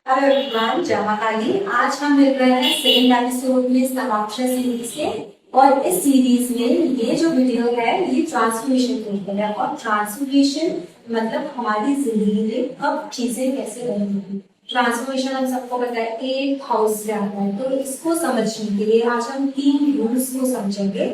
Hello everyone, जमा काली। आज हम मिल रहे हैं सेकंड एपिसोड में समाक्षर सीरीज के। और इस सीरीज में ये जो वीडियो है ये ट्रांसफॉर्मेशन के ऊपर है। और ट्रांसफॉर्मेशन मतलब हमारी जिंदगी में अब चीजें कैसे बदलेंगी। ट्रांसफॉर्मेशन हम सबको पता है कि एक हाउस से आता है, तो इसको समझने के लिए आज हम तीन रूल्स को समझेंगे।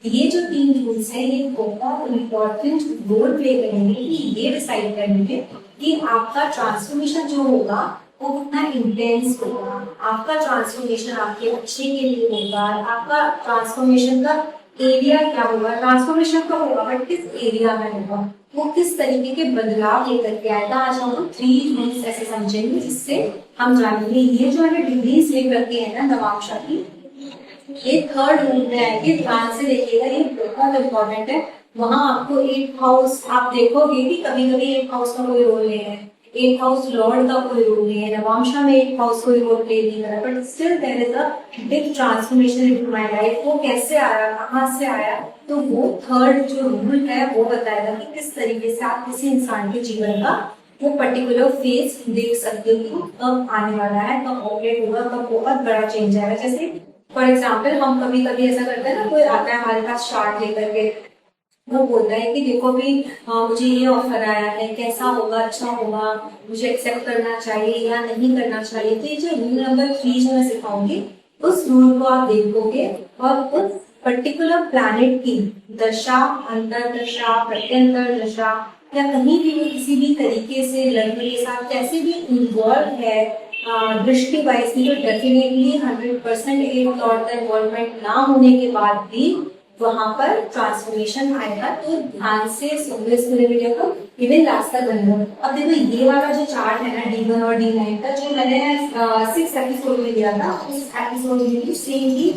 ये जो तीन रूल्स है ये बहुत इंपॉर्टेंट रोल प्ले करेंगे कि ये डिसाइड करने में कि आपका ट्रांसफॉर्मेशन जो होगा वो कितना इंटेंस होगा, आपका ट्रांसफॉर्मेशन आपके अच्छे के लिए होगा, आपका ट्रांसफॉर्मेशन का एरिया क्या होगा, ट्रांसफॉर्मेशन का होगा बट किस एरिया में होगा, वो किस तरीके के बदलाव लेकर के आएगा। आज हम लोग थ्री रूल्स ऐसे समझेंगे जिससे हम जानेंगे। ये जो है डिग्रीज लिख रखी है ना नवाक्षा की, ये थर्ड रूल में आएगी। ध्यान से देखिएगा, ये बहुत इंपॉर्टेंट है। वहां आपको एट हाउस आप देखोगे कि कभी कभी एट हाउस का कोई रोल नहीं है, एट हाउस लॉर्ड का कोई रोल नहीं है, नवांशा में एट हाउस कोई रोल प्ले नहीं कर रहा, but still there is a big transformation in my life. वो कैसे आया, कहाँ से आया, तो वो थर्ड जो रूल है वो बताएगा कि किस तरीके से आप किसी इंसान के जीवन का वो पर्टिकुलर फेज देख सकते हो कि कब आने वाला है, कब ऑपरेट होगा, कब बहुत बड़ा चेंज आएगा। जैसे फॉर एग्जाम्पल हम कभी कभी ऐसा करते हैं ना, कोई आता है हमारे पास चार्ट लेकर के, वो बोलता है कि देखो भी मुझे ये ऑफर आया है, कैसा होगा, अच्छा होगा, मुझे एक्सेप्ट करना चाहिए या नहीं करना चाहिए। तो ये जो रूल नंबर 3 जो मैं सिखाऊंगी, उस रूल को आप देखोगे और उस पर्टिकुलर प्लैनेट की दशा, अंतरदशा, प्रत्यंतर दशा या कहीं भी वो किसी भी तरीके से लड़के के साथ कैसे भी इन्वॉल्व है दृष्टि वाइज भी, तो डेफिनेटली 100% एक लॉर्ड का इन्वॉल्वमेंट ना होने के बाद भी वहां पर ट्रांसफॉर्मेशन आएगा। तो ध्यान से सुनिए इस पूरे वीडियो को, इवन लास्ट तक बनेगा। अब देखो ये वाला जो चार्ट है ना D1 और D9 का, जो मैंने 6 एपिसोड में दिया था, उस एपिसोड में भी सेम ही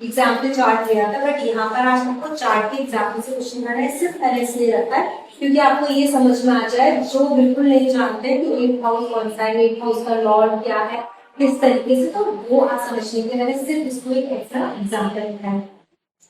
एग्जाम्पल चार्ट दिया था, बट यहाँ पर आज आपको चार्ट के एग्जाम्पल से क्वेश्चन करना है। सिर्फ पहले इसलिए रखा है क्योंकि आपको ये समझ में आ जाए जो बिल्कुल नहीं जानते कि एट हाउस कौन सा है, एट हाउस का लॉर्ड क्या है, किस तरीके से, तो वो आज समझने के लिए मैंने सिर्फ इसको एक ऐसा एग्जाम्पल रखा है।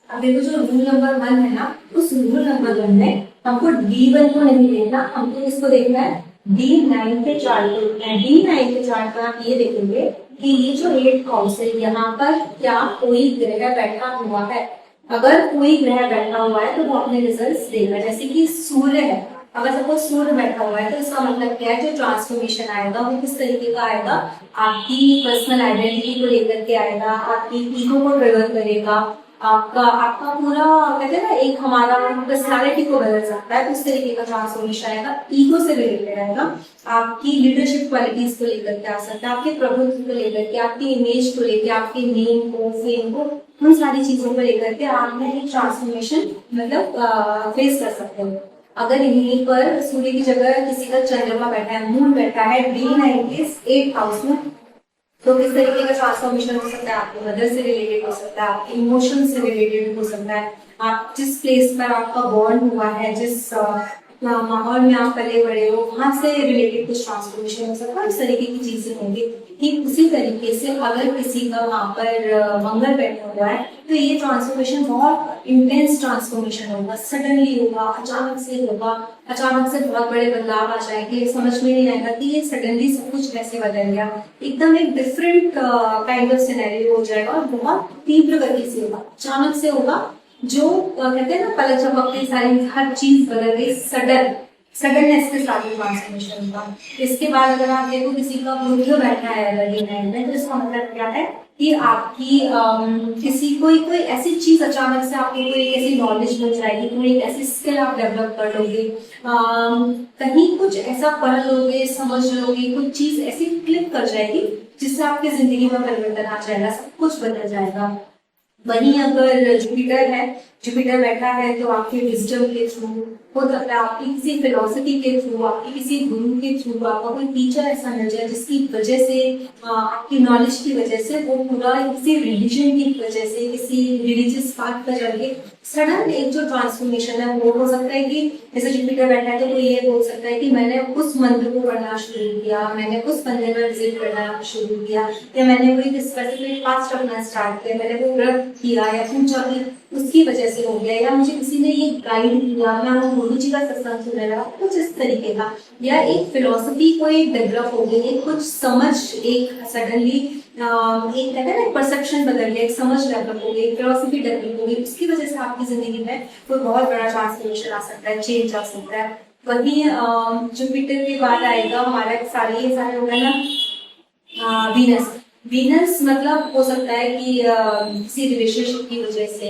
अब देखो जो रूल नंबर 1 है ना, उस रूल नंबर 1 में हमको D1 को नहीं देखना, हमको इसको देखना है D9 के चार्ट को देखना है। D9 के चार्ट पर आप ये देखेंगे कि ये जो 8 हाउस है, यहाँ पर क्या कोई ग्रह बैठा हुआ है। अगर कोई ग्रह बैठा हुआ है तो वो अपने रिजल्ट देगा। जैसे कि सूर्य है, अगर सपोज सूर्य बैठा हुआ है तो इसका मतलब क्या है, जो ट्रांसफॉर्मेशन आएगा वो किस तरीके का आएगा, आपकी पर्सनल आइडेंटिटी को लेकर के आएगा, आपकी ईगो को ट्रिगर करेगा, आपका आपका पूरा कहते हैं ना एक हमारा पर्सनालिटी को बदल सकता है। उस तरीके का ट्रांसफॉर्मेशन आएगा, ईगो से रिलेटेड आएगा, आपकी लीडरशिप क्वालिटीज को लेकर के आ सकता है, आपके प्रभुत्व को लेकर के, आपकी इमेज को लेकर, आपके नेम को, फेम को, उन सारी चीजों को लेकर के आप एक ट्रांसफॉर्मेशन मतलब फेस कर सकते हो। अगर यहीं पर सूर्य की जगह किसी का चंद्रमा बैठा है, मून बैठा है D9 के 8 हाउस में, तो किस तरीके का ट्रांसफॉर्मेशन हो सकता है, आपके मदर से रिलेटेड हो सकता है, आपके इमोशन से रिलेटेड हो सकता है, आप जिस प्लेस पर आपका बॉर्न हुआ है, जिस माहौल में आप पले बड़े हो, वहां से रिलेटेड कुछ ट्रांसफॉर्मेशन हो सकता है। इस तरीके की चीजें होंगी। ठीक उसी तरीके से अगर किसी का वहां पर मंगल बैठा हुआ है तो ये ट्रांसफॉर्मेशन बहुत इंटेंस ट्रांसफॉर्मेशन होगा, सडनली होगा, अचानक से होगा, अचानक से बहुत बड़े बदलाव आ जाएंगे, समझ में नहीं आएगा कि ये सडनली सब कुछ कैसे बदल गया। एकदम एक डिफरेंट काइंड ऑफ सिनेरियो हो जाएगा और बहुत तीव्र गति से होगा, अचानक से होगा। जो कहते हैं ना पलक झपकते सारी हर चीज बदल गई, सडननेस के साथ ट्रांसफॉर्मेशन होगा। इसके बाद अगर आप देखो किसी का बुध बैठा है अगर D9 में, तो इसका मतलब क्या है कि आपकी किसी कोई ऐसी चीज अचानक से आपको कोई ऐसी नॉलेज मिल जाएगी, कोई एक ऐसी स्किल आप डेवलप कर लोगे, कहीं कुछ ऐसा पढ़ लोगे, समझ लोगे, कुछ चीज ऐसी क्लिक कर जाएगी जिससे आपकी जिंदगी में परिवर्तन आ जाएगा, सब कुछ बदल जाएगा। वहीं अगर जुपिटर है, जुपिटर बैठा है तो आपके विजडम के थ्रू हो सकता है, आपकी किसी फिलोसफी के थ्रू, आपके किसी गुरु के थ्रू, आपका कोई टीचर ऐसा मिल जाए जिसकी वजह से आपकी नॉलेज की वजह से वो पूरा किसी रिलीजन की वजह से, किसी रिलीजियस पाथ पर चल के सडन एक जो ट्रांसफॉर्मेशन है वो हो सकता है कि जैसे जुपिटर बैठा है तो वो ये बोल सकता है कि मैंने उस मंदिर को पढ़ना शुरू किया, मैंने उस मंदिर में विजिट करना शुरू किया, या मैंने कोई स्पेसिफिक फास्ट रखना स्टार्ट किया, मैंने वो व्रत किया या पूजा की, उसकी वजह से हो गया, या मुझे किसी ने ये गाइड किया, मैं गुरु जी का सत्संग सुन रहा, कुछ इस तरीके का, या एक फिलोसफी कोई डेवलप हो गई, एक कुछ समझ, एक सडनली एक कहते हैं ना परसेप्शन बदल गया, एक समझ डेवलप हो गई, फिलोसफी डेवलप हो गई, उसकी वजह से आपकी जिंदगी में कोई बहुत बड़ा ट्रांसफॉर्मेशन आ सकता है, चेंज आ सकता है। वहीं जुपिटर के बाद आएगा हमारा सारे ये सारे हो गए ना वीनस। वीनस मतलब हो सकता है कि किसी रिलेशनशिप की वजह से,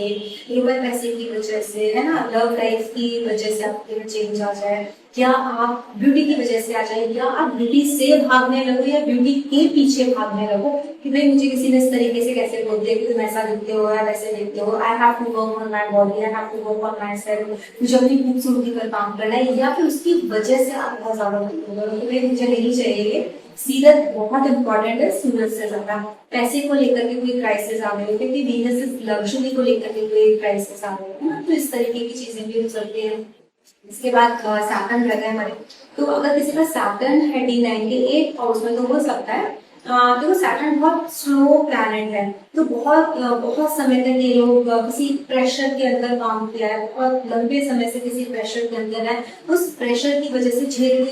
रुपए पैसे की वजह से, है ना, लव लाइफ की वजह से आपके में चेंज आ जाए, या आप ब्यूटी की वजह से आ जाए, या आप ब्यूटी से भागने लगो या ब्यूटी के पीछे भागने लगो कि भाई मुझे किसी ने इस तरीके से कैसे बोल दिया कि तुम ऐसा दिखते हो या वैसे दिखते हो, I have to work on my body, I have to work on myself, मुझे अपनी खूबसूरती पर काम करना है, या फिर उसकी वजह से आप बहुत ज्यादा मुझे नहीं चाहिए। सीरत बहुत इंपॉर्टेंट है, सूरज से ज्यादा। पैसे को लेकर के कोई क्राइसिस आ गई, क्योंकि वीनस इस लग्जरी को लेकर के कोई क्राइसिस आ गई है ना, तो इस तरीके की चीजें भी हो सकती है। इसके बाद सैटर्न लगा है हमारे, तो अगर किसी का सैटर्न है D9 के 8th हाउस में, तो हो सकता है तो सैटर्न बहुत स्लो प्लैनेट है, तो बहुत समय तक ये लोग किसी प्रेशर के अंदर काम किया है, बहुत लंबे समय से किसी प्रेशर के अंदर है, उस प्रेशर की वजह से झेलते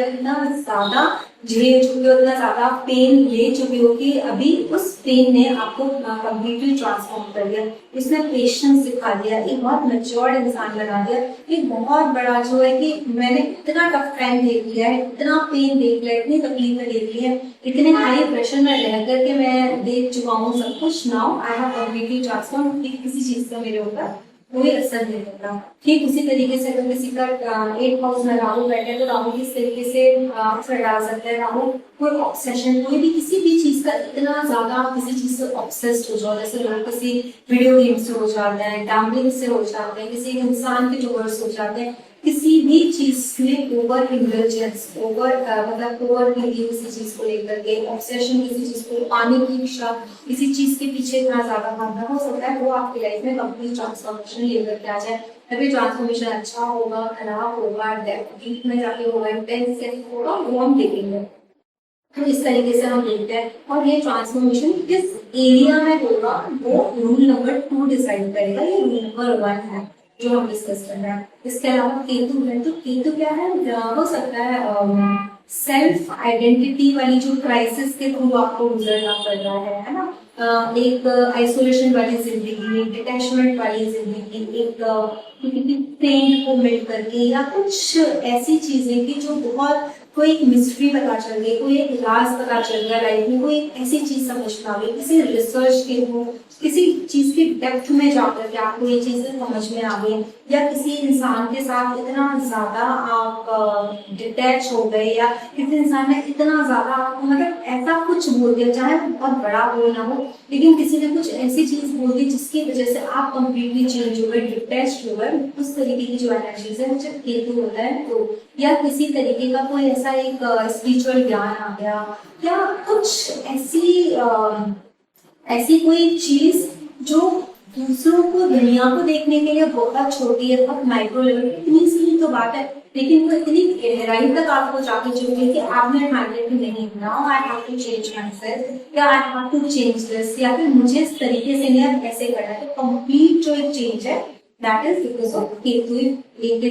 इतना ज्यादा झेल चुके हो, इतना ज्यादा पेन ले चुके हो कि अभी उस पेन ने आपको कंप्लीटली ट्रांसफॉर्म कर दिया, इसने पेशेंस सिखा दिया, एक बहुत मैच्योर्ड इंसान बना दिया। एक बहुत बड़ा जो है कि मैंने इतना टफ टाइम देख लिया है, इतना पेन देख लिया है, इतनी तकलीफें देख ली है, इतने हाई प्रेशर में रह करके मैं देख चुका हूँ सब कुछ। Now I have completely transform, किसी चीज का मेरे ऊपर कोई असर नहीं होता। ठीक उसी तरीके से अगर किसी का 8th हाउस में राहु बैठे तो राहु किस तरीके से असर डाल सकता है। राहु कोई ऑब्सेशन, कोई भी किसी भी चीज का इतना ज्यादा आप किसी चीज से ऑब्सेस्ड हो जाओ, जैसे लोग किसी वीडियो गेम से हो जाते हैं, गैम्बलिंग से हो जाते हैं, किसी इंसान के टूवर्ड्स हो जाते हैं, किसी भी चीज में ओवर इंडल्जेंस, मतलब ओवर किसी चीज को लेकर के ऑब्सेशन, किसी चीज को पाने की इच्छा, किसी चीज के पीछे इतना ज्यादा भागना, हो सकता है वो आपकी लाइफ में कंप्लीट ट्रांसफॉर्मेशन लेकर के आ जाए। तभी ट्रांसफॉर्मेशन अच्छा होगा, खराब होगा, डीप में जाके होगा, इंटेंस कैसे होगा, वो हम देखेंगे। तो इस तरीके से हम देखते हैं, और ये ट्रांसफॉर्मेशन किस एरिया में होगा वो रूल नंबर 2 डिसाइड करेगा, ये रूल नंबर 1 है जो हम डिस्कस कर रहे हैं। इसके अलावा केतु है, तो केतु क्या है, हो सकता है सेल्फ आइडेंटिटी वाली जो क्राइसिस के थ्रू आपको गुजरना पड़ रहा है ना, एक आइसोलेशन वाली जिंदगी, डिटैचमेंट वाली जिंदगी, एक फ्रेंड को मिल करके, या कुछ ऐसी चीजें कि जो बहुत कोई एक मिस्ट्री पता चल गई, कोई एक राज पता चल गया लाइफ में, कोई एक ऐसी चीज समझ में आ गई, किसी रिसर्च के हो, किसी चीज के डेप्थ में जाकर के आपको ये चीजें समझ में आ गई, या किसी इंसान के साथ इतना ज्यादा आप डिटैच हो गए, या किसी इंसान ने इतना ज्यादा आपको मतलब ऐसा कुछ बोल दिया, चाहे वो बहुत बड़ा बोल ना हो, लेकिन किसी ने कुछ ऐसी चीज बोल दी जिसकी वजह से आप कंप्लीटली चेंज हो गए, डिटैच हो गए, उस तरीके की जो एनर्जीज है मुझे केतु होता है। तो या किसी तरीके का कोई ऐसा एक स्पिरिचुअल ज्ञान आ गया, या कुछ ऐसी कोई चीज जो दूसरों को, दुनिया को देखने के लिए बहुत छोटी है, बहुत माइक्रो लेवल, इतनी सी तो बात है, लेकिन वो इतनी गहराई तक आपको जाके चुकी है कि आपने हैंडल भी नहीं, now I have to change myself, या I have to change this, या फिर मुझे इस तरीके से नहीं कैसे करना है। तो कंप्लीट जो एक चेंज है that is because of Ketu in the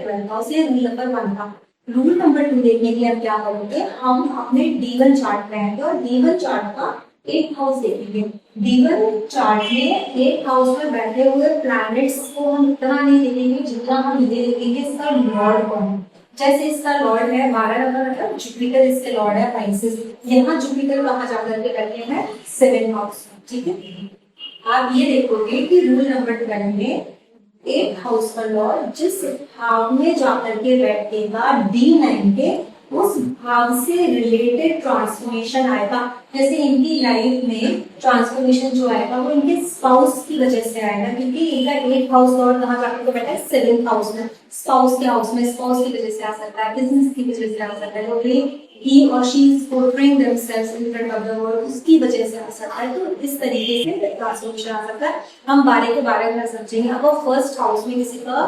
12th house. ये रूल नंबर 1 था। रूल नंबर 2 देखने के लिए हम क्या करेंगे, हम अपने D1 चार्ट में आएंगे और D1 चार्ट का 8th हाउस देखेंगे। D1 चार्ट में 8th हाउस में बैठे हुए प्लैनेट्स को हम इतना नहीं देखेंगे जितना हम ये देखेंगे इसका लॉर्ड कौन है। जैसे इसका लॉर्ड है 12 नंबर, मतलब जुपिटर इसके लॉर्ड है पाइसेस, यहाँ जुपिटर कहाँ जाकर के बैठे हैं 7th हाउस में। ठीक है, आप ये देखोगे कि रूल नंबर 12 में 8th हाउस का लॉर्ड जिस भाव में जाकर के बैठेगा D9 के, उस भाव से रिलेटेड ट्रांसफॉर्मेशन आएगा। जैसे इनकी लाइफ में ट्रांसफॉर्मेशन जो आएगा वो इनके स्पाउस की वजह से आएगा, क्योंकि इनका 8th हाउस लॉर्ड कहाँ जाकर बैठा है 7th हाउस में, स्पाउस के हाउस में, स्पाउस की वजह से आ सकता है, बिजनेस की वजह से आ सकता है। तो ये he or she is portraying themselves in front of the world, उसकी वजह से आ सकता है। तो इस तरीके से ट्रांसफॉर्मेशन आ सकता है। हम 12 के 12 घर समझेंगे। अब फर्स्ट हाउस में किसी का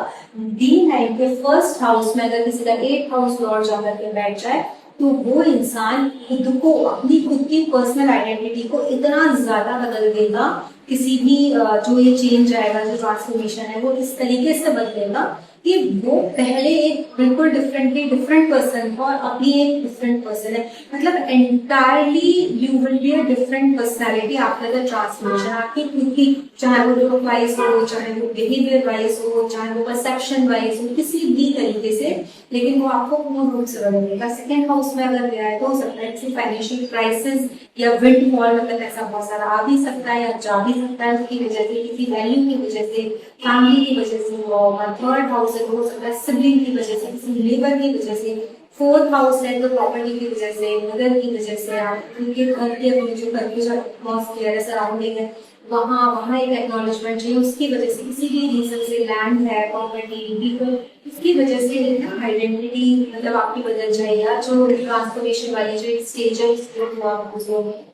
D9 के फर्स्ट हाउस में अगर किसी का 8th हाउस लॉर्ड जाकर के बैठ जाए तो वो इंसान खुद को, अपनी खुद की पर्सनल आइडेंटिटी को इतना ज्यादा बदल देगा, किसी भी जो ये चेंज आएगा, जो ट्रांसफॉर्मेशन है वो इस तरीके से बदलेगा कि वो पहले एक बिल्कुल डिफरेंट पर्सन था और अभी एक डिफरेंट पर्सन है। मतलब entirely you will be a different personality after the transformation. आपकी खुद की, चाहे वो लुक वाइज हो, चाहे वो बिहेवियर वाइज हो, चाहे वो परसेप्शन वाइज हो, किसी भी तरीके से, लेकिन वो आपको पूर्ण रूप से बदलेगा। सेकेंड हाउस में अगर गया है तो हो सकता है किसी फाइनेंशियल क्राइसिस या विंड फॉल, मतलब ऐसा बहुत सारा आ भी सकता है या जा भी सकता है, उसकी वजह से, किसी वैल्यू की वजह से, फैमिली की वजह से हुआ होगा। थर्ड हाउस है तो हो सकता है सिबलिंग की वजह से, किसी लेबर की वजह से। फोर्थ हाउस है तो प्रॉपर्टी की वजह से, मदर की वजह से, उनके घर के, अपने जो घर के जो एटमॉस्फेयर है, सराउंडिंग है, वहाँ एक एक्नॉलेजमेंट चाहिए, उसकी वजह से, किसी भी रीजन से, लैंड है, प्रॉपर्टी, पीपल, उसकी वजह से आइडेंटिटी मतलब आपकी बदल जाए, या जो ट्रांसफॉर्मेशन वाली जो एक स्टेज है उसको आप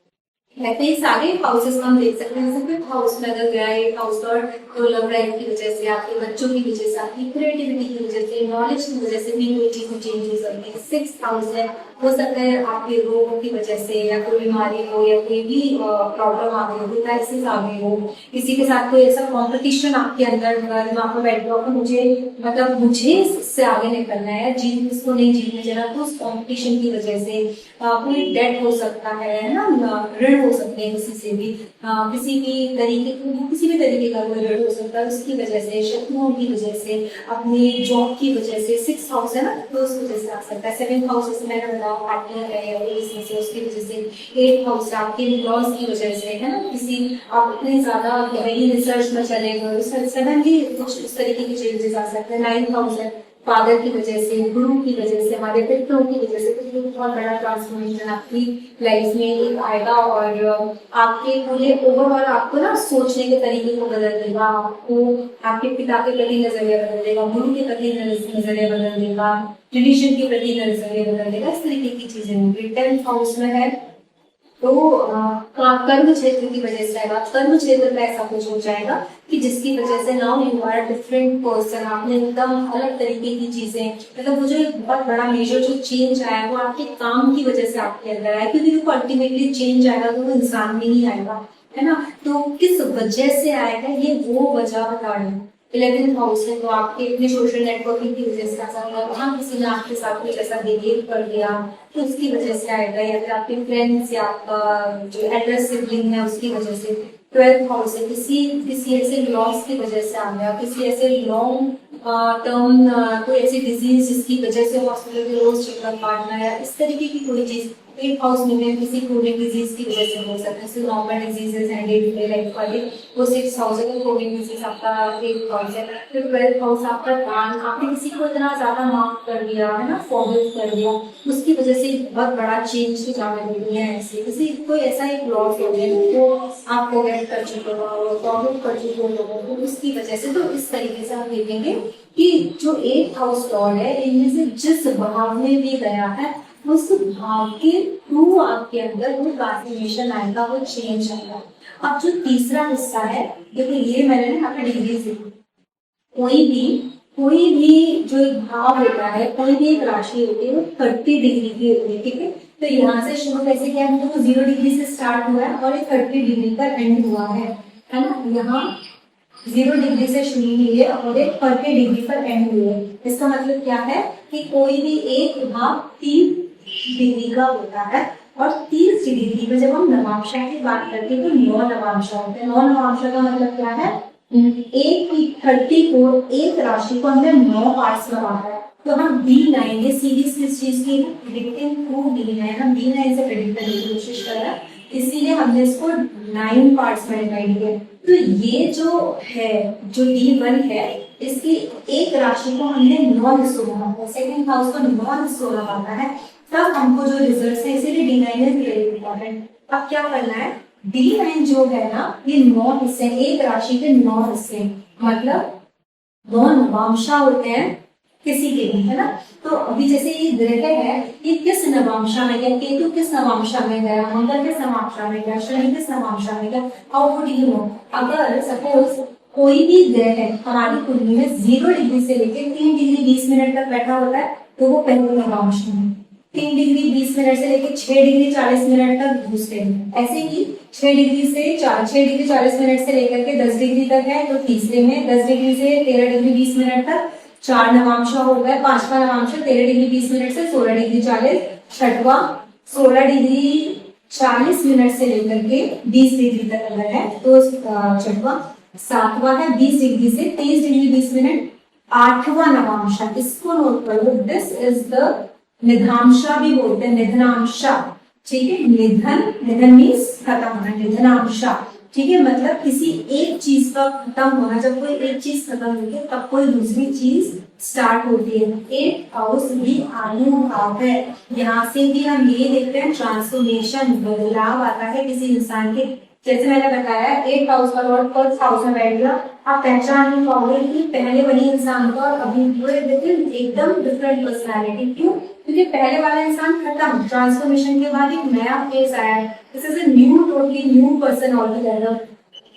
ऐसे ही सारे हाउसेस हम देख सकते हैं। जैसे फिफ्थ हाउस में अगर गया है हाउस और तो लव लाइफ की वजह से, आपके बच्चों की वजह से, आपकी क्रिएटिविटी की वजह से, नॉलेज की वजह से भी कोई चीजें चेंज हो सकती है। सिक्स्थ हाउस है, हो सकता है आपके रोगों की वजह से, या कोई बीमारी हो, या कोई भी प्रॉब्लम आ गई हो, क्राइसिस आ गई हो, किसी के साथ कोई ऐसा कॉम्पिटिशन आपके अंदर दिमाग में बैठ गया हो, मुझे मतलब मुझे इससे आगे निकलना है, जीत इसको नहीं जीतने देना, तो उस कॉम्पिटिशन की वजह से कोई डेट हो सकता है ना, ऋण हो सकते हैं किसी से भी, किसी भी तरीके का कोई ऋण हो सकता है उसकी वजह से, शत्रुओं की वजह से, अपनी जॉब की वजह से। सिक्स हाउस है ना, तो उस वजह से आ सकता है। सेवेंथ हाउस जैसे मैंने बताया पार्टनर है या बिजनेस है, उसकी वजह से। एट हाउस आपके लॉस की वजह से, है ना, किसी आप इतने ज्यादा गहरी रिसर्च में चले गए, सडनली कुछ उस तरीके के चेंजेस आ सकते हैं। नाइन्थ हाउस है फादर की वजह से, गुरु की वजह से, हमारे पितरों की वजह से कुछ बहुत बड़ा ट्रांसफॉर्मेशन आपकी लाइफ में एक आएगा, और आपके पूरे ओवरऑल आपको ना सोचने के तरीके को बदल देगा, आपको आपके पिता के प्रति नजरिया बदल देगा, गुरु के प्रति नजरिया बदल देगा, रिलीजन के प्रति नजरिया बदल देगा, इस तरीके की चीजें होंगी। टेंथ हाउस में है तो कर्म क्षेत्र की वजह से आएगा। कर्म क्षेत्र में ऐसा कुछ हो जाएगा कि जिसकी वजह से now you are different person, आपने एकदम अलग तरीके की चीजें, मतलब वो जो एक बहुत बड़ा मेजर जो चेंज आया वो आपके काम की वजह से आपके अंदर आया, क्योंकि वो अल्टीमेटली चेंज आएगा तो वो इंसान में ही आएगा, है ना। तो किस वजह से आएगा ये वो वजह बता रही हूँ। 11th हाउस है तो आपके अपने सोशल नेटवर्किंग की वजह से ऐसा हुआ, वहाँ किसी ने आपके साथ कुछ ऐसा बिहेव कर दिया तो उसकी वजह से आएगा, या फिर आपके फ्रेंड्स या आपका जो एल्डर सिबलिंग है उसकी वजह से। 12th हाउस है किसी ऐसे लॉस की वजह से आ गया, किसी ऐसे लॉन्ग टर्म कोई ऐसी डिजीज जिसकी वजह से हॉस्पिटल के रोज चक्कर काटना, या इस तरीके की कोई चीज। 8th हाउस में किसी क्रोनिक डिजीज की वजह से हो सकता है, सिर्फ नॉर्मल डिजीजेस हैं डे टू डे लाइफ वाले, वो 6th हाउस है। क्रोनिक डिजीज आपका 8th हाउस है। फिर 12th हाउस आपका दान, आपने किसी को इतना ज्यादा माफ कर दिया है ना, फॉरगिव कर दिया, उसकी वजह से बहुत बड़ा चेंज की जाने लगी है। ऐसे किसी कोई ऐसा एक लॉस हो गया तो आप फॉरगिव कर चुके हो, फॉरगिव कर चुके हो लोगों को, उसकी वजह से। तो इस तरीके से आप देखेंगे कि जो 8th हाउस लॉर्ड है इनमें से जिस भाव में भी गया है उस भाव के थ्रू आपके अंदर वो ट्रांसफॉर्मेशन आएगा, वो चेंज आएगा। अब जो तीसरा हिस्सा है, देखो ये मैंने ना यहाँ पे डिग्री से, कोई भी जो एक भाव होता है, कोई भी एक राशि होती है वो 30 डिग्री की होती है, ठीक है। तो यहाँ से शुरू कैसे किया, तो 0 डिग्री से स्टार्ट हुआ है और ये 30 डिग्री पर एंड हुआ है ना। यहाँ 0 डिग्री से शुरू हुई है और एक 30 डिग्री पर एंड हुई है। इसका मतलब क्या है कि कोई भी एक भाव 30 डिग्री का होता है, और 30 डिग्री में जब हम नवांशा की बात करते हैं तो 9 नवांशा होते हैं। 9 नवांशा का मतलब क्या है, एक 30 को, एक राशि को हमने 9 पार्ट्स में बांटा है। तो हम D9 ये सीरीज किस चीज की, प्रेडिक्टिंग थ्रू D9 हम D9 से प्रेडिक्ट करने की कोशिश कर रहे हैं, इसीलिए हमने इसको 9 पार्ट्स में डिवाइड किया। तो ये जो है, जो D1 है, इसकी एक राशि को हमने 9 हिस्सों में बांटा है, सेकंड हाउस को 9 हिस्सों में बांटा है, तब हमको जो रिजल्ट है, इसीलिए D9 इज वेरी इंपॉर्टेंट। अब क्या करना है, D9 जो है ना ये 9 हिस्से, एक राशि के 9 हिस्से, मतलब 9 नवांशा होते हैं, किसी के भी, है ना। तो अभी जैसे ये ग्रह है, ये किस नवांशा में गया, केतु किस नवांशा में गया, मंगल किस नवांशा में गया, शनि किस नवांशा में गया, हाउ वुड यू नो। अगर सपोज कोई भी ग्रह है हमारी कुंडली में 0 डिग्री से लेकर 3 डिग्री 20 मिनट तक बैठा होता है, तो वो पहले नवांश में। 3 डिग्री 20 मिनट से लेकर 6 डिग्री 40 मिनट तक दूसरे में। ऐसे ही 6 डिग्री 40 मिनट से लेकर के 10 डिग्री तक है तो तीसरे में। 10 डिग्री से 13 डिग्री 20 मिनट तक 4 नवांशा हो गए। 5वां नवांश 13 डिग्री 20 मिनट से 16 डिग्री 40। 6वां 16 डिग्री 40 मिनट से लेकर के 20 डिग्री तक अगर है तो 6वां। 7वां है 20 डिग्री से 23 डिग्री 20 मिनट। 8वां नवांशा, इसको नोट करो, दिस इज द निधांशा भी बोलते हैं, निधनांशा। ठीक है, निधन मीन्स खत्म होना, निधनांशा। ठीक है, मतलब किसी एक चीज का खत्म होना। जब कोई एक चीज खत्म होती है तब कोई दूसरी चीज स्टार्ट होती है। 8th हाउस भी आयु भाव है। यहाँ से भी हम ये देखते हैं ट्रांसफॉर्मेशन, बदलाव आता है किसी इंसान के। जैसे मैंने बताया 8th हाउस का लॉर्ड 1st हाउस में बैठ गया, आप पहचान नहीं पाओगे कि पहले वही इंसान था और अभी पूरे एकदम डिफरेंट पर्सनैलिटी। क्यों? क्योंकि पहले वाला इंसान खत्म, ट्रांसफॉर्मेशन के बाद एक नया फेस आया है। This is a new, totally new person altogether.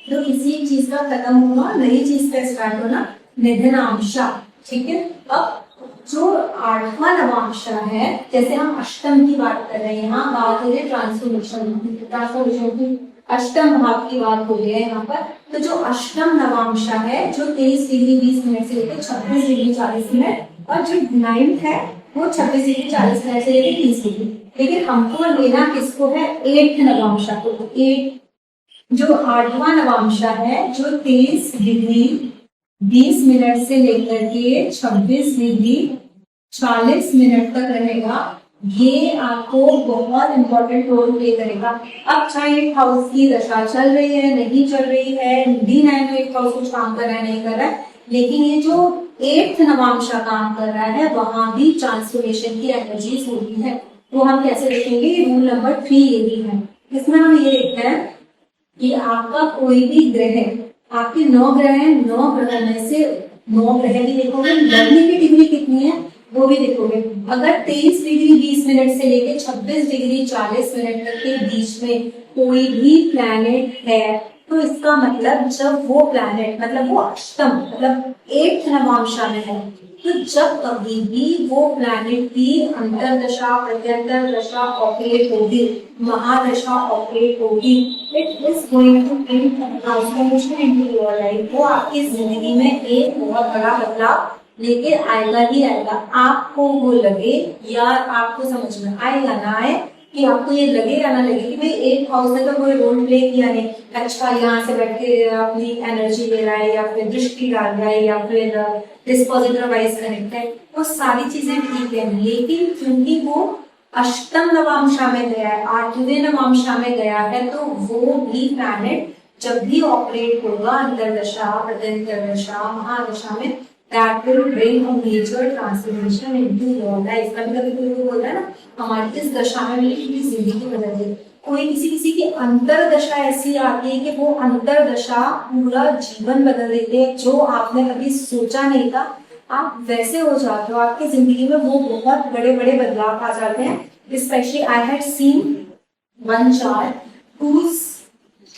तो किसी एक चीज का खत्म होना, नई चीज का स्टार्ट होना, निधनांशा। ठीक है, अब जो 8वां नवांशा है, जैसे हम अष्टम की बात कर रहे हैं, यहाँ बात हो रही है ट्रांसफॉर्मेशन की, अष्टम भाव की बात हो रही है यहाँ पर। तो जो अष्टम नवांशा है, जो 23 डिग्री 20 मिनट से लेकर 26 डिग्री 40 मिनट, और जो 9th है वो 26 डिग्री 40 मिनट से लेकर 30 डिग्री। लेकिन हमको लेना किसको है, 8th नवांशा को। 8 जो 8वां नवांशा है, जो 23 डिग्री 20 मिनट से लेकर के 26 डिग्री 40 मिनट तक रहेगा, ये आपको बहुत इंपॉर्टेंट रोल प्ले करेगा। अब चाहे 8th हाउस की दशा चल रही है, नहीं चल रही है, D9 8th हाउस कुछ काम कर रहा है, नहीं कर रहा है, लेकिन ये जो 8th नवांशा काम कर रहा है, वहां भी ट्रांसफॉर्मेशन की एनर्जीज होती है। वो हम कैसे देखेंगे, रूल नंबर 3 ये भी है। इसमें हम ये देखते हैं कि आपका कोई भी ग्रह, आपके 9 ग्रह हैं, 9 ग्रह में से 9 ग्रह भी देखोगे, लगने की डिग्री कितनी है वो भी देखोगे। अगर 23 डिग्री 20 मिनट से लेकर 26 डिग्री 40 मिनट तक के बीच में कोई भी प्लैनेट है, तो इसका मतलब जब वो प्लैनेट, मतलब वो अष्टम, मतलब 8th नवांशा में है, तो जब कभी भी वो प्लैनेट की अंतरदशा, प्रत्यंतर दशा ऑपरेट होगी, महादशा ऑपरेट होगी, it is going to bring transformation into your life. वो आपकी जिंदगी में एक बहुत बड़ा बदलाव लेके आएगा ही आएगा। आपको वो लगे या आपको समझ में आए या ना आए, कि आपको ये लगे या ना लगे कि भाई 8th हाउस ने तो कोई रोल प्ले किया नहीं, अच्छा यहाँ से बैठ के अपनी एनर्जी ले रहा है, या फिर दृष्टि डाल रहा है, या फिर डिस्पोजिटर वाइज कनेक्ट है, वो सारी चीजें ठीक है। लेकिन क्योंकि वो अष्टम नवांशा में गया है, 8वें नवांशा में गया है, तो वो भी प्लैनेट जब भी ऑपरेट होगा अंतरदशा, प्रत्यंतर दशा, महादशा में, that will bring a major transformation into your life। कभी-कभी कोई बोल रहा है ना, हमारी इस दशा में मेरी जिंदगी बदल गई। कोई किसी की अंतर दशा ऐसी आती है कि वो अंतर दशा पूरा जीवन बदल देती है, जो आपने कभी सोचा नहीं था, आप वैसे हो जाते हो, आपकी जिंदगी में वो बहुत बड़े बड़े बदलाव आ जाते हैं। Specially I had seen one chart whose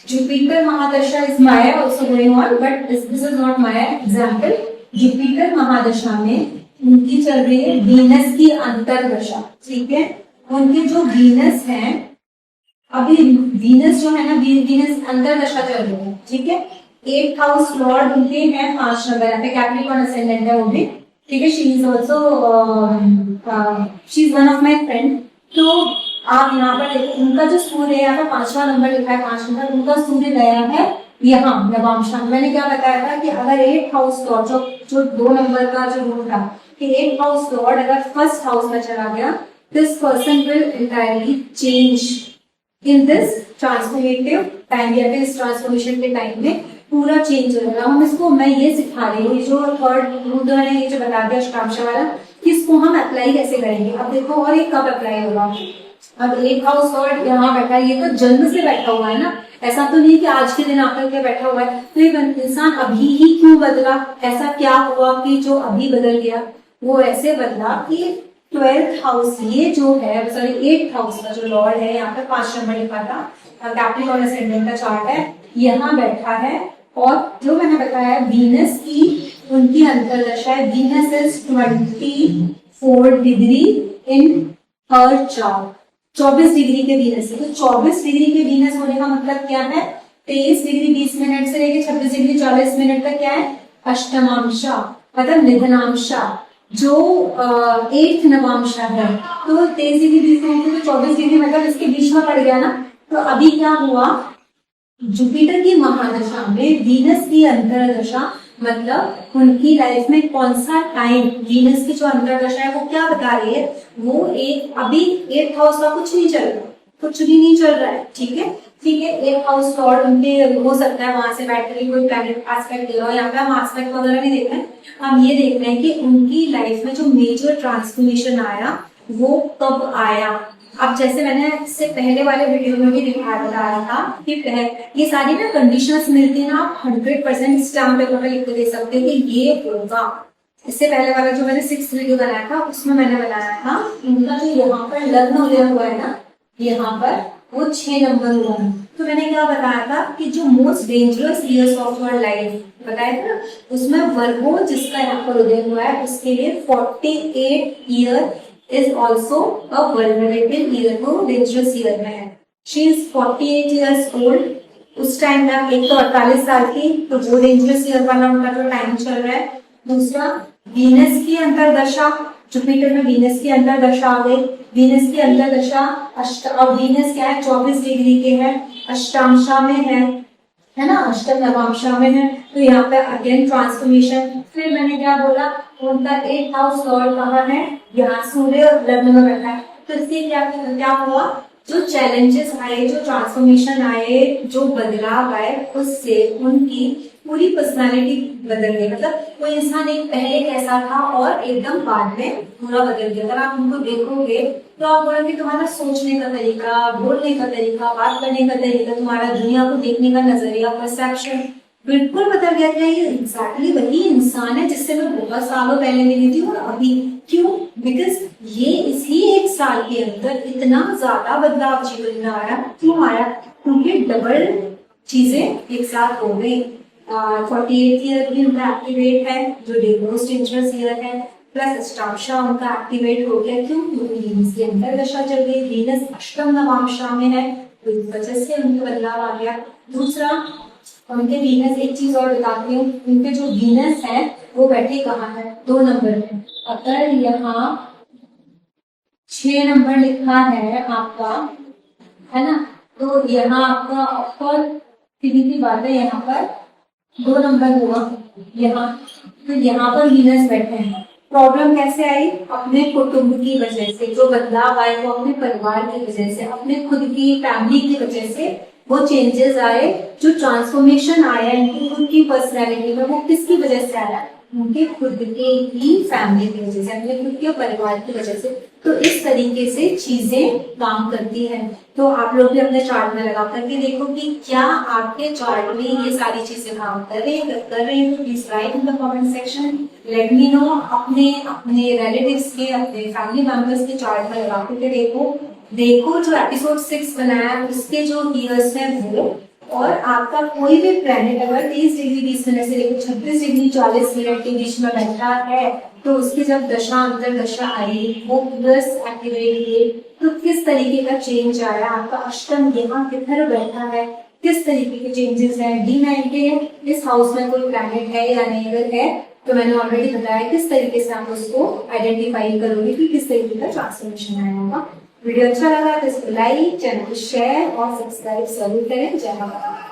Jupiter महादशा is Maya also going on, but this is not Maya example। Jupiter महादशा में उनकी चल रही है वीनस की अंतरदशा। ठीक है, उनके जो वीनस हैं, अभी वीनस जो है ना, वीनस अंतरदशा चल रही है। ठीक है, 8th हाउस लॉर्ड उनके हैं 5 नंबर, यहाँ पे कैप्रिकॉर्न असेंडेंट है वो भी। ठीक है, she is also she is one of my friend. तो आप यहाँ पर देखो, उनका जो सूर्य है, यहाँ पर 5वां नंबर लिखा है, 5 नंबर, उनका सूर्य गया है यहाँ नवांशा। मैंने क्या बताया था कि अगर 8th हाउस लॉर्ड, जो 2 नंबर का जो रूल था कि 8th हाउस लॉर्ड अगर 1st हाउस में चला गया, this person will entirely change in this transformative time, या फिर इस ट्रांसफॉर्मेशन के टाइम में पूरा चेंज हो जाएगा। हम इसको, मैं ये सिखा रही हूँ, जो 3rd रूल है, ये जो बता दिया अष्टांश वाला, कि इसको हम अप्लाई कैसे करेंगे। अब देखो, और ये कब अप्लाई होगा। अब 8th हाउस लॉर्ड यहाँ बैठा है, ये तो जन्म से बैठा हुआ है ना, ऐसा तो नहीं कि आज के दिन आकर के बैठा हुआ है। तो ये इंसान अभी ही क्यों बदला, ऐसा क्या हुआ कि जो अभी बदल गया। वो ऐसे बदला कि 12th हाउस, ये जो है सॉरी 8th हाउस का जो लॉर्ड है, यहाँ पे 5 नंबर लिखा था, कैप्रिकॉर्न असेंडेंट का चार्ट है, यहाँ बैठा है। और जो मैंने बताया वीनस की उनकी अंतर्दशा है, Venus is 24 degree in her chart, 24 degree के वीनस है। तो 24 डिग्री के वीनस होने का मतलब क्या है, 23 डिग्री 20 मिनट से लेकर 26 डिग्री 40 मिनट तक क्या है, अष्टमांशा मतलब निधनांशा, जो 8th नवांशा है। तो 23 डिग्री 20 मिनट से 24 डिग्री मतलब इसके बीच में पड़ गया ना। तो अभी क्या हुआ, जुपिटर की महादशा में वीनस की अंतर्दशा, मतलब उनकी लाइफ में कौन सा टाइम, वीनस की जो अंतर्दशा है वो क्या बता रही है, वो एक अभी 8th हाउस का कुछ नहीं चल रहा, कुछ भी नहीं चल रहा है, ठीक है। ठीक है, 8th हाउस लॉर्ड उनके हो सकता है वहां से बैठ कर कोई प्लैनेट एस्पेक्ट दे रहा हो, यहाँ पे हम एस्पेक्ट वगैरह नहीं देख रहे हैं, हम ये देख रहे हैं कि उनकी लाइफ में जो मेजर ट्रांसफॉर्मेशन आया वो कब आया। अब जैसे मैंने इससे पहले वाले वीडियो में भी बताया था कि ये सारी ना कंडीशंस मिलती है ना, आप 100% स्टाम्प पेपर पे लिख के दे सकते हो कि ये होगा। इससे पहले वाला जो मैंने 6th वीडियो बनाया था उसमें मैंने बनाया था इनका जो यहाँ पर लग्न उदय हुआ है ना, यहाँ पर वो 6 नंबर हुआ है। तो मैंने क्या बताया था कि जो most dangerous years of your life बताया था ना, उसमें वर्गो जिसका यहाँ पर उदय हुआ है उसके लिए 48 year is also a vulnerable year, वो dangerous year में है। She is 48 years old, उस टाइम में एक तो 48 साल की, तो वो dangerous year वाला उनका जो टाइम चल रहा है। दूसरा वीनस की अंतर्दशा, जुपिटर में वीनस की अंतर्दशा आ गई, वीनस की अंतर्दशा और वीनस क्या है 24 डिग्री के है, अष्टांशा में है ना, अष्टम नवांशा में है। तो यहाँ पे अगेन ट्रांसफॉर्मेशन। फिर मैंने क्या बोला, उनका 8th हाउस लॉर्ड कहाँ है, यहाँ सूर्य और लग्न में बैठा है। तो इससे क्या हुआ, जो चैलेंजेस आए, जो ट्रांसफॉर्मेशन आए, जो बदलाव आए, उससे उनकी पूरी पर्सनालिटी बदल गई। मतलब कोई इंसान एक पहले कैसा था और एकदम बाद में पूरा बदल गया। अगर आप उनको देखोगे तो आप बोलोगे तुम्हारा सोचने का तरीका, बोलने का तरीका, बात करने का तरीका, तुम्हारा दुनिया को देखने का नजरिया, परसेप्शन बिल्कुल बदल गया। क्या ये एग्जैक्टली वही इंसान है जिससे मैं बहुत सालों पहले मिली थी और अभी? क्यों? बिकॉज ये इसी 1 साल के अंदर इतना ज्यादा बदलाव जीवन में आया। क्यों आया? क्योंकि डबल चीजें एक साथ हो गई। 48 ईयर भी उनका एक्टिवेट है, जो मोस्ट डेंजरस ईयर है, प्लस अष्टांशा उनका एक्टिवेट हो गया। क्यों? क्योंकि वीनस की अंतर्दशा चल गई, वीनस अष्टम नवांशा में है, तो इस वजह से उनके बदलाव आ गया। दूसरा, उनके वीनस, एक चीज और बताती हूँ, उनके जो वीनस है वो बैठे कहाँ है, 2 नंबर में। अगर यहाँ 6 नंबर लिखा है आपका, है ना, तो यहाँ आपका ऑफकोर्स सीधी सी बात है, यहाँ पर 2 नंबर हुआ यहाँ, तो यहाँ पर वीनस बैठे हैं। प्रॉब्लम कैसे आई? अपने कुटुंब की वजह से, जो बदलाव आए वो अपने परिवार की वजह से, अपने खुद की फैमिली की वजह से वो चेंजेस आए। जो ट्रांसफॉर्मेशन आया इनकी खुद की पर्सनैलिटी में, वो किसकी वजह से आया? उनके खुद के ही फैमिली की वजह से, अपने खुद के परिवार की वजह से। तो इस तरीके से चीजें काम करती हैं। तो आप लोग भी अपने चार्ट में लगा करके देखो कि क्या आपके चार्ट में ये सारी चीजें काम कर रही हैं। तो please right in the comment section, let me know. अपने रिलेटिव्स के, अपने फैमिली मेंबर्स के चार्ट में लगा करके देखो जो एपिसोड 6 बनाया उसके जो ईयर्स हैं वो, और आपका कोई भी प्लैनेट अगर 30 डिग्री 20 मिनट से लेकर 36 डिग्री 40 मिनट के बीच में बैठा है, तो उसकी जब दशा अंतर्दशा आई, वो प्लस एक्टिवेट हुए, तो किस तरीके का चेंज आया। आपका अष्टम यहाँ किधर बैठा है, किस तरीके के चेंजेस है। D9 के इस हाउस में कोई प्लैनेट है या नहीं, अगर है तो मैंने ऑलरेडी बताया किस तरीके से आप उसको आइडेंटिफाई करोगे कि किस तरीके का ट्रांसफॉर्मेशन आया होगा। वीडियो अच्छा लगा तो इसको लाइक, चैनल को शेयर और सब्सक्राइब जरूर करें। जय माता दी।